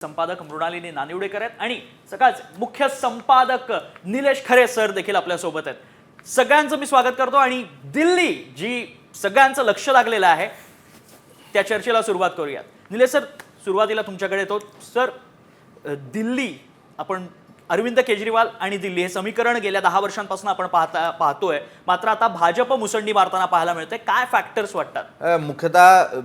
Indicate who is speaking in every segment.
Speaker 1: संपादक मृणालिनी नानिवडेकर आहेत आणि सकाळचे मुख्य संपादक निलेश खरे सर देखील आपल्या सोबत आहेत। सगळ्यांचं मी स्वागत करतो आणि दिल्ली जी सगळ्यांचं लक्ष लागलेलं आहे त्या चर्चेला सुरुवात करूयात। निलेश सर, सुरुवातीला तुमच्याकडे येतो। सर, दिल्ली आपण अरविंद केजरीवाल आणि दिल्ली हे समीकरण गेल्या 10 वर्षांपासून आपण पाहतोय, मात्र आता भाजप मुसंडी मारताना पाहायला मिळते। काय फॅक्टर्स वाटतात?
Speaker 2: मुख्यतः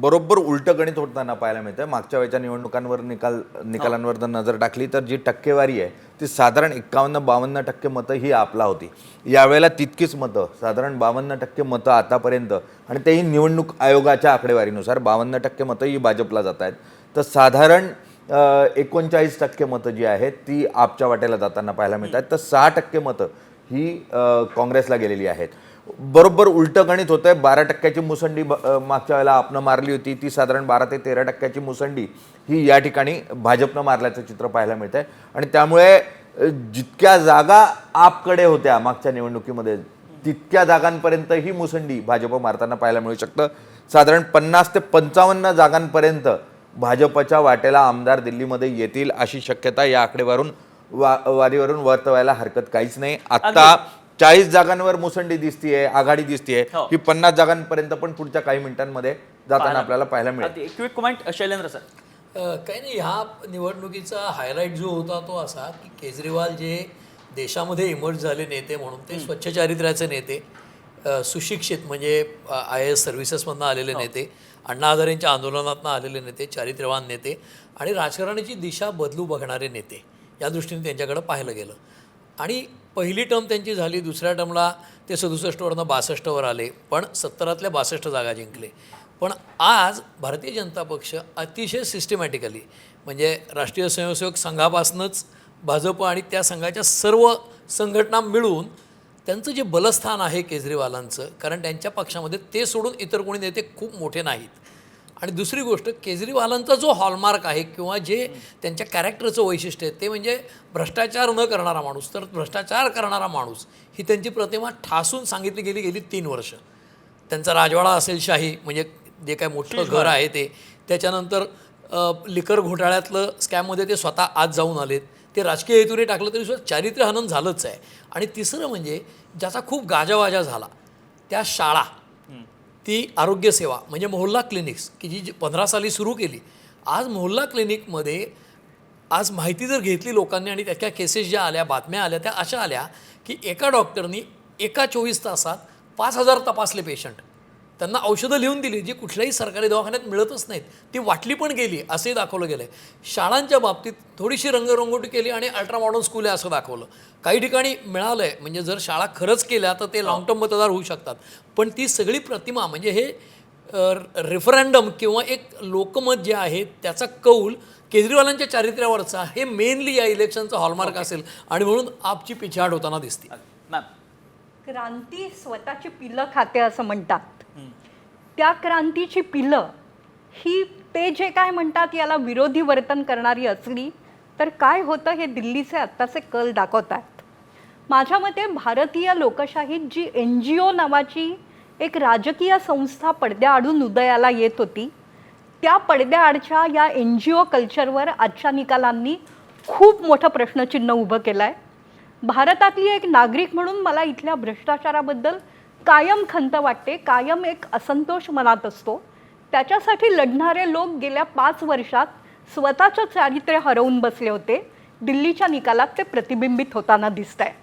Speaker 2: बरोबर उलटं गणित होताना पाहायला मिळतं। मागच्या वेळच्या निवडणुकांवर निकालांवर जर नजर टाकली तर जी टक्केवारी आहे ती साधारण 51-52% मतं ही आपला होती। यावेळेला तितकीच मतं, साधारण 52% मतं आतापर्यंत, आणि तेही निवडणूक आयोगाच्या आकडेवारीनुसार 52% मतं ही भाजपला जात आहेत। तर साधारण 39% मतं जी आहेत ती आपच्या वाट्याला जाताना पाहायला मिळतात। तर 6% मतं ही काँग्रेसला गेलेली आहेत। बरोबर उलटं गणित होतंय। 12% मुसंडी मागच्या वेळेला आपण मारली होती, ती साधारण 12 ते 13% मुसंडी ही या ठिकाणी भाजपनं मारल्याचं चित्र पाहायला मिळतंय। आणि त्यामुळे जितक्या जागा आपकडे होत्या मागच्या निवडणुकीमध्ये तितक्या जागांपर्यंत ही मुसंडी भाजप मारताना पाहायला मिळू शकतं। साधारण 50 ते 55 जागांपर्यंत भाजपच्या वाटेला आमदार दिल्लीमध्ये येतील अशी शक्यता या आकडेवारून वारीवरून वर्तवायला हरकत काहीच नाही। आता 40 जागांवर मुसंडी दिसतीये, आघाडी दिसतीये, ही 50 जागांपर्यंत पण पुढच्या काही मिनिटांमध्ये जाताना आपल्याला पाहायला मिळेल।
Speaker 1: Quick comment Shailendra sir.
Speaker 3: काही नाही, ह्या निवडणुकीचा हायलाईट जो होता तो असा की केजरीवाल जे देशामध्ये इमर्ज झाले नेते म्हणून ते स्वच्छ चारित्र्याचे नेते, सुशिक्षित म्हणजे IAS सर्व्हिसेसमधनं आलेले नेते, अण्णा हजारेंच्या आंदोलनातनं आलेले नेते, चारित्र्यवान नेते आणि राजकारणाची दिशा बदलू बघणारे नेते, या दृष्टीने त्यांच्याकडं पाहिलं गेलं। आणि पहिली टर्म त्यांची झाली, दुसऱ्या टर्मला ते 67वरनं 62वर आले, पण 70तल्या 62 जागा जिंकले। पण आज भारतीय जनता पक्ष अतिशय सिस्टमॅटिकली, म्हणजे राष्ट्रीय स्वयंसेवक संघापासूनच भाजप आणि त्या संघाच्या सर्व संघटना मिळून त्यांचं जे बलस्थान आहे केजरीवालांचं, कारण त्यांच्या पक्षामध्ये ते सोडून इतर कोणी नेते खूप मोठे नाहीत। आणि दुसरी गोष्ट, केजरीवालांचा जो हॉलमार्क आहे किंवा जे त्यांच्या कॅरेक्टरचं वैशिष्ट्य आहे ते म्हणजे भ्रष्टाचार न करणारा माणूस, तर भ्रष्टाचार करणारा माणूस ही त्यांची प्रतिमा ठासून सांगितली गेली 3 वर्ष। त्यांचा राजवाडा असेल शाही, म्हणजे जे काय मोठं घर आहे ते, त्याच्यानंतर लिकर घोटाळ्यातलं स्कॅममध्ये ते स्वतः आज जाऊन आलेत, ते राजकीय हेतूने टाकलं तरी सुद्धा चारित्र्य हनन झालंच आहे। आणि तिसरं म्हणजे ज्याचा खूप गाजावाजा झाला त्या शाळा, ती आरोग्यसेवा म्हणजे मोहल्ला क्लिनिक्स की जी 15 साली सुरू केली, आज मोहल्ला क्लिनिकमध्ये आज माहिती जर घेतली लोकांनी आणि त्याच्या केसेस ज्या आल्या, बातम्या आल्या, त्या अशा आल्या की एका डॉक्टरनी एका 24 तासात 5000 तपासले पेशंट, त्यांना औषधं लिहून दिली जी कुठल्याही सरकारी दवाखान्यात मिळतच नाहीत, ती वाटली पण गेली असंही दाखवलं गेलं आहे। शाळांच्या बाबतीत थोडीशी रंगरंगोटी केली आणि अल्ट्रा मॉडर्न स्कूल आहे असं दाखवलं। काही ठिकाणी मिळालं आहे, म्हणजे जर शाळा खरंच केल्या तर ते लॉंग टर्म मतदार होऊ शकतात, पण ती सगळी प्रतिमा म्हणजे हे रेफरंडम किंवा एक लोकमत जे आहे त्याचा कौल केजरीवालांच्या चारित्र्यावरचा हे मेनली या इलेक्शनचा हॉलमार्क असेल आणि म्हणून आपची पिछाड होताना दिसते।
Speaker 4: क्रांती स्वतःची पिलं खाते असं म्हणतात, त्या क्रांतीची पिलं ही ते जे काय म्हणतात याला विरोधी वर्तन करणारी असली तर काय होतं हे दिल्लीचे आत्ताचे कल दाखवतात। माझ्या मते भारतीय लोकशाहीत जी NGO नावाची एक राजकीय संस्था पडद्याआडून उदयाला येत होती, त्या पडद्याआडच्या या NGO कल्चरवर आजच्या निकालांनी खूप मोठं प्रश्नचिन्ह उभं केलं आहे। भारतातली एक नागरिक म्हणून मला इथल्या भ्रष्टाचाराबद्दल कायम खंत वाटते, कायम एक असंतोष मनात असतो। त्याच्यासाठी लढणारे लोक गेल्या 5 वर्षात स्वतःचं चारित्र्य हरवून बसले होते, दिल्लीच्या निकालात ते प्रतिबिंबित होताना दिसत आहे।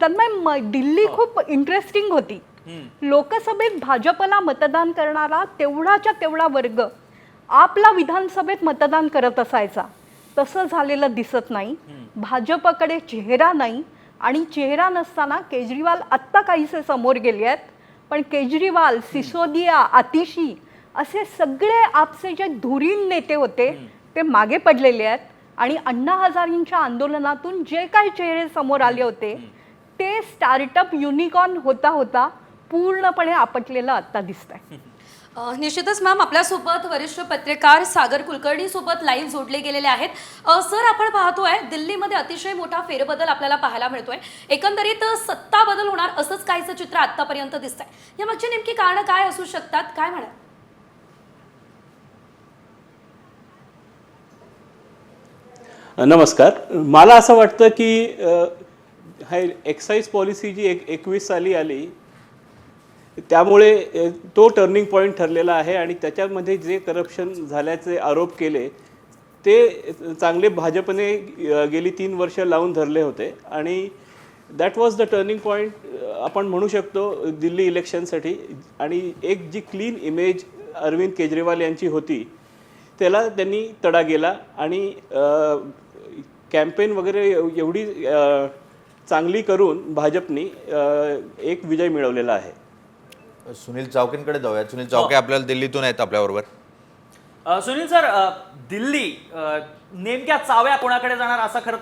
Speaker 4: तन्मय, दिल्ली खूप इंटरेस्टिंग होती। लोकसभेत भाजपला मतदान करणारा तेवढाच्या तेवढा वर्ग आपला विधानसभेत मतदान करत असायचा, तसं झालेलं दिसत नाही। भाजपकडे चेहरा नाही, आणि चेहरा नसताना केजरीवाल आत्ता काहीसे समोर गेले आहेत, पण केजरीवाल, सिसोदिया, आतिशी असे सगळे आपचे जे धुरीण नेते होते ते मागे पडलेले आहेत। आणि अण्णा हजारेंच्या आंदोलनातून जे काही चेहरे समोर आले होते ते स्टार्टअप युनिकॉर्न होता होता पूर्णपणे आपटलेलं आत्ता दिसत आहे।
Speaker 5: निश्चितच मॅम, आपल्यासोबत वरिष्ठ पत्रकार सागर कुलकर्णी सोबत लाईव्ह जोडले गेलेले आहेत। सर, आपण पाहतोय दिल्लीमध्ये अतिशय मोठा फेरबदल आपल्याला पाहायला मिळतोय, एकंदरीत सत्ता बदल होणार असंच काहीचं चित्र आतापर्यंत दिसतंय, यामागची नेमकी कारणं काय असू शकतात, काय म्हणाल?
Speaker 6: नमस्कार. मला असं वाटतं की हा एक्साईज पॉलिसी जी 21 साली आली त्यामुळे तो टर्निंग पॉईंट ठरलेला आहे आणि त्याच्यामध्ये जे करप्शन झाल्याचे आरोप केले ते चांगले भाजपने गेली 3 वर्ष लावून धरले होते आणि that was the turning point आपण म्हणू शकतो दिल्ली इलेक्शनसाठी. आणि एक जी क्लीन इमेज अरविंद केजरीवाल यांची होती त्याला त्यांनी तडा गेला आणि कॅम्पेन वगैरे एवढी चांगली करून भाजपनी एक विजय मिळवलेला आहे.
Speaker 2: सुनील चावकेंकडे जाऊया. सुनील चावके आपल्याला दिल्लीतून आहेत आपल्याबरोबर.
Speaker 1: सुनील सर, दिल्ली नेमक्या चाव्या कोणाकडे जाणार असा खरं